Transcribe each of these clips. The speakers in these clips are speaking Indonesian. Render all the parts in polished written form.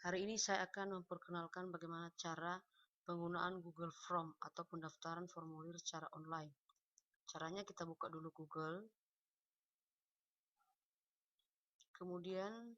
Hari ini saya akan memperkenalkan bagaimana cara penggunaan Google Form atau pendaftaran formulir secara online. Caranya kita buka dulu Google, kemudian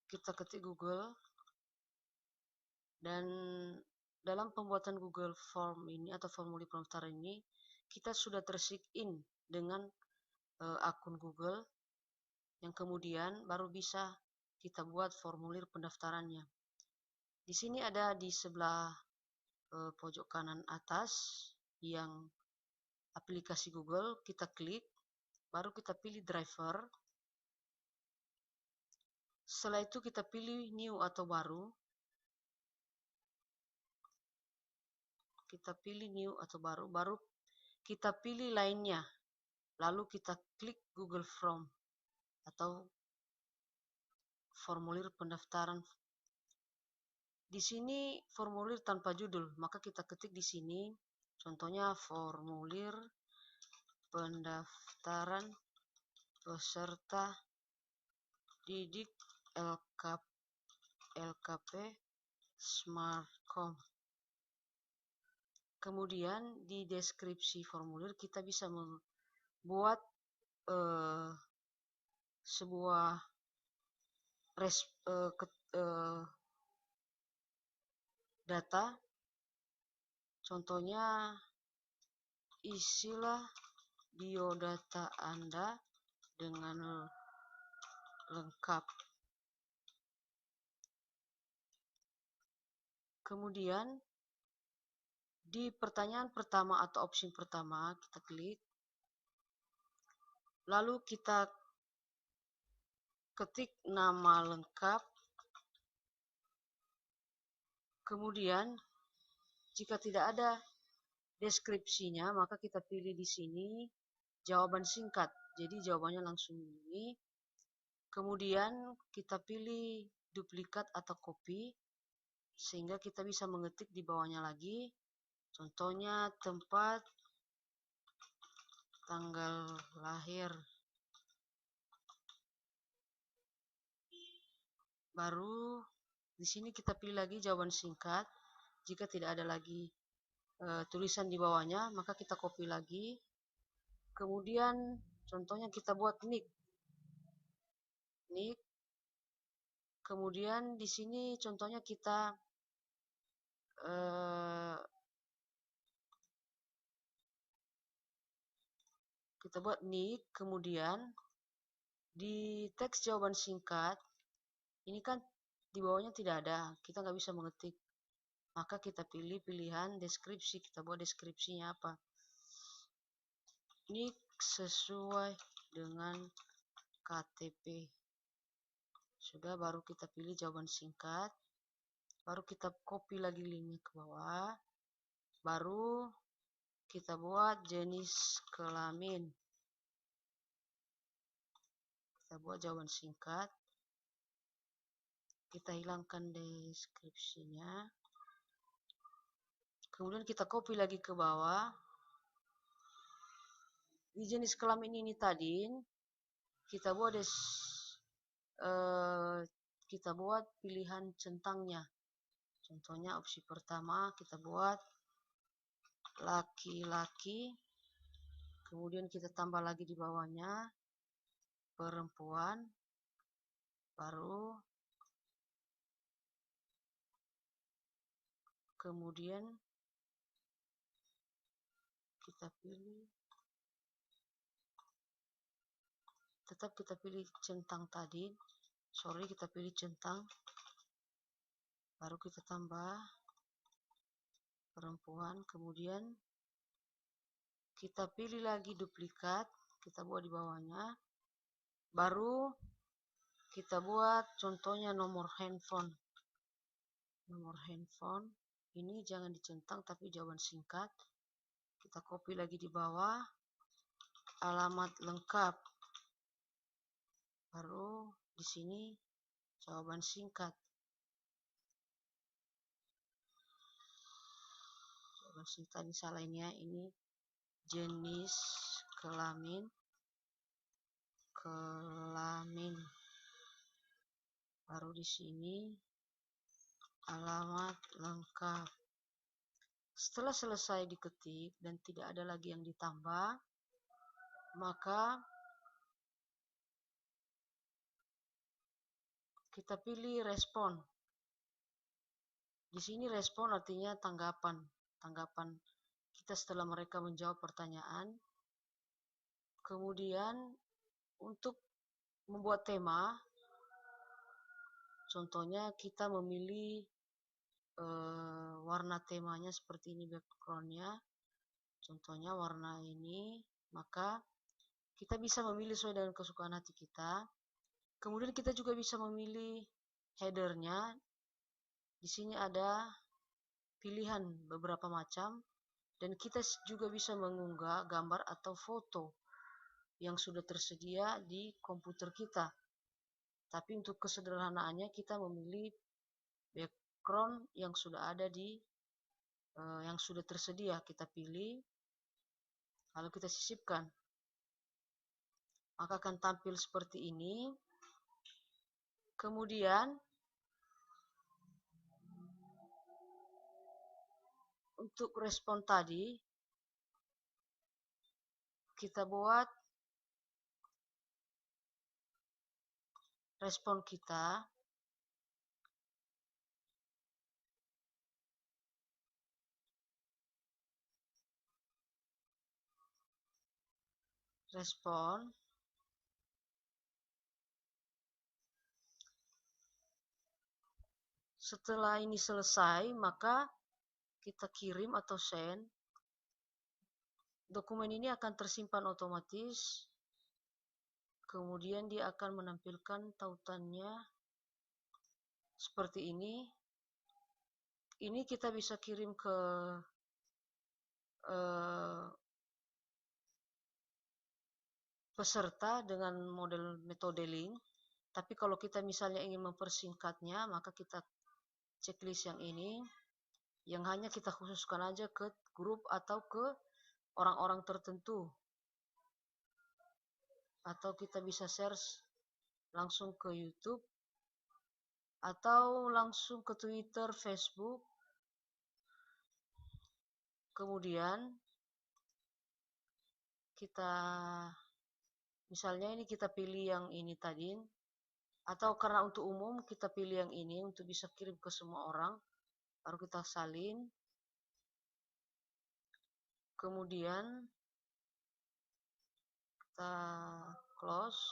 kita ketik Google, dan dalam pembuatan Google Form ini atau formulir pendaftaran ini kita sudah tersign in dengan akun Google, yang kemudian baru bisa kita buat formulir pendaftarannya. Di sini ada di sebelah pojok kanan atas yang aplikasi Google, kita klik, baru kita pilih driver. Setelah itu kita pilih new atau baru. Kita pilih new atau baru, baru kita pilih lainnya. Lalu kita klik Google Form atau formulir pendaftaran. Di sini formulir tanpa judul, maka kita ketik di sini. Contohnya formulir pendaftaran peserta didik LKP Smartcom. Kemudian di deskripsi formulir kita bisa membuat sebuah data. Contohnya, isilah biodata Anda dengan lengkap. Kemudian di pertanyaan pertama atau opsi pertama kita klik, lalu kita ketik nama lengkap. Kemudian jika tidak ada deskripsinya, maka kita pilih di sini jawaban singkat. Jadi jawabannya langsung ini. Kemudian kita pilih duplikat atau copy, sehingga kita bisa mengetik di bawahnya lagi. Contohnya tempat, tanggal lahir. Baru di sini kita pilih lagi jawaban singkat. Jika tidak ada lagi tulisan di bawahnya, maka kita copy lagi. Kemudian contohnya kita buat nick. Kemudian di sini contohnya kita buat nick. Kemudian di teks jawaban singkat ini kan di bawahnya tidak ada, kita nggak bisa mengetik, maka kita pilih pilihan deskripsi. Kita buat deskripsinya apa, nick sesuai dengan KTP. Sudah, baru kita pilih jawaban singkat, baru kita copy lagi linknya ke bawah, baru kita buat jenis kelamin. Kita buat jawaban singkat, kita hilangkan deskripsinya, kemudian kita copy lagi ke bawah. Di jenis kelamin ini tadi kita buat pilihan centangnya. Contohnya opsi pertama kita buat laki-laki, kemudian kita tambah lagi di bawahnya perempuan, baru kemudian kita pilih, tetap kita pilih centang tadi, kita pilih centang, baru kita tambah perempuan, kemudian kita pilih lagi duplikat, kita buat di bawahnya, baru kita buat contohnya nomor handphone. Nomor handphone ini jangan dicentang tapi jawaban singkat, kita copy lagi di bawah, alamat lengkap, baru di sini jawaban singkat. Jawaban singkat ini salah ini ya, ini jenis kelamin. Baru di sini alamat lengkap. Setelah selesai diketik dan tidak ada lagi yang ditambah, maka kita pilih respon. Di sini respon artinya tanggapan. Tanggapan kita setelah mereka menjawab pertanyaan. Kemudian untuk membuat tema, contohnya kita memilih warna temanya seperti ini, backgroundnya contohnya warna ini, maka kita bisa memilih sesuai dengan kesukaan hati kita. Kemudian kita juga bisa memilih headernya. Di sini ada pilihan beberapa macam, dan kita juga bisa mengunggah gambar atau foto yang sudah tersedia di komputer kita. Tapi untuk kesederhanaannya kita memilih background yang sudah ada yang sudah tersedia, kita pilih, lalu kita sisipkan, maka akan tampil seperti ini. Kemudian untuk respon tadi kita buat respon kita respon. Setelah ini selesai, maka kita kirim atau send. Dokumen ini akan tersimpan otomatis. Kemudian dia akan menampilkan tautannya seperti ini. Ini kita bisa kirim ke peserta dengan model metode link. Tapi kalau kita misalnya ingin mempersingkatnya, maka kita checklist yang ini, yang hanya kita khususkan aja ke grup atau ke orang-orang tertentu. Atau kita bisa search langsung ke YouTube, atau langsung ke Twitter, Facebook. Kemudian kita, misalnya ini kita pilih yang ini tadi, atau karena untuk umum kita pilih yang ini untuk bisa kirim ke semua orang. Baru kita salin. Kemudian kita close.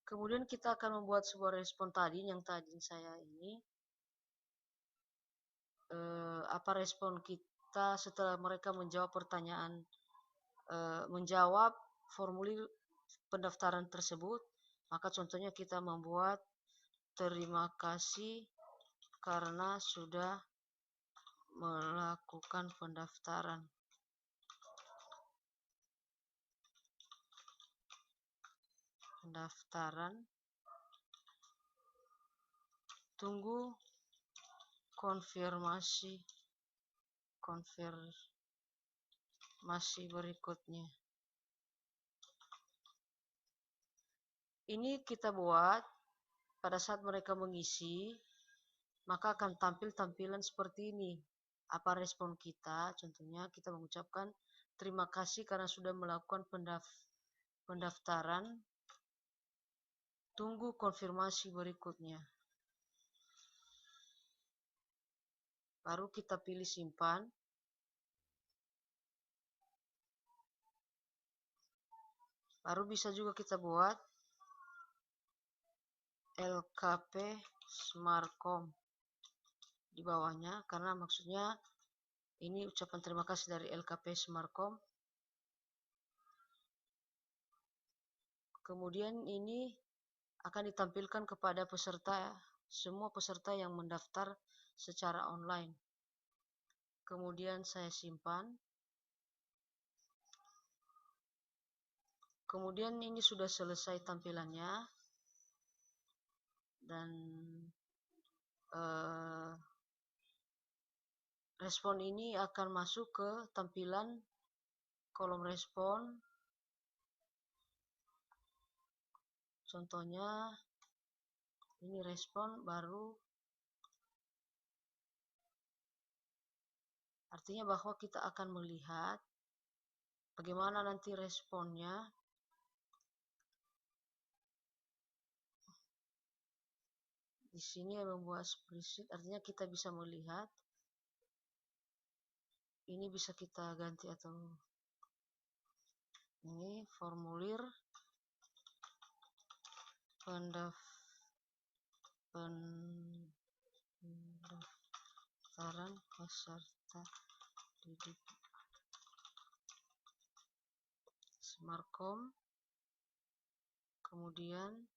Kemudian kita akan membuat sebuah respon tadi, yang tadi saya ini. Apa respon kita setelah mereka menjawab pertanyaan, menjawab formulir pendaftaran tersebut. Maka contohnya kita membuat terima kasih karena sudah melakukan pendaftaran. Tunggu konfirmasi berikutnya. Ini kita buat pada saat mereka mengisi, maka akan tampil tampilan seperti ini. Apa respon kita? Contohnya kita mengucapkan terima kasih karena sudah melakukan pendaftaran. Tunggu konfirmasi berikutnya. Baru kita pilih simpan. Baru bisa juga kita buat LKP Smartcom di bawahnya, karena maksudnya ini ucapan terima kasih dari LKP Smartcom. Kemudian ini akan ditampilkan kepada peserta, semua peserta yang mendaftar secara online. Kemudian saya simpan. Kemudian ini sudah selesai tampilannya, dan respon ini akan masuk ke tampilan kolom respon. Contohnya ini respon baru, artinya bahwa kita akan melihat bagaimana nanti responnya. Di sini membuat spreadsheet, artinya kita bisa melihat. Ini bisa kita ganti atau ini formulir pendaftaran peserta didik Smartcom. Kemudian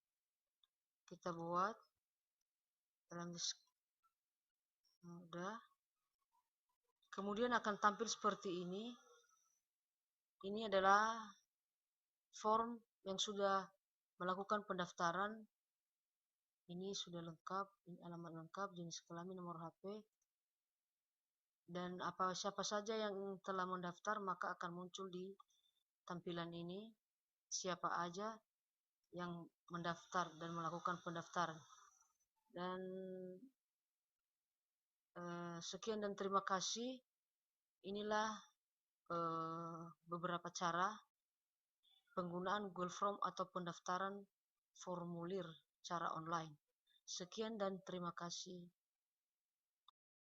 kita buat dalam mudah. Kemudian akan tampil seperti ini. Ini adalah form yang sudah melakukan pendaftaran. Ini sudah lengkap, ini alamat lengkap, jenis kelamin, nomor HP, dan siapa saja yang telah mendaftar maka akan muncul di tampilan ini siapa aja yang mendaftar dan melakukan pendaftaran. Dan sekian dan terima kasih. Inilah beberapa cara penggunaan Google Form atau pendaftaran formulir cara online. Sekian dan terima kasih.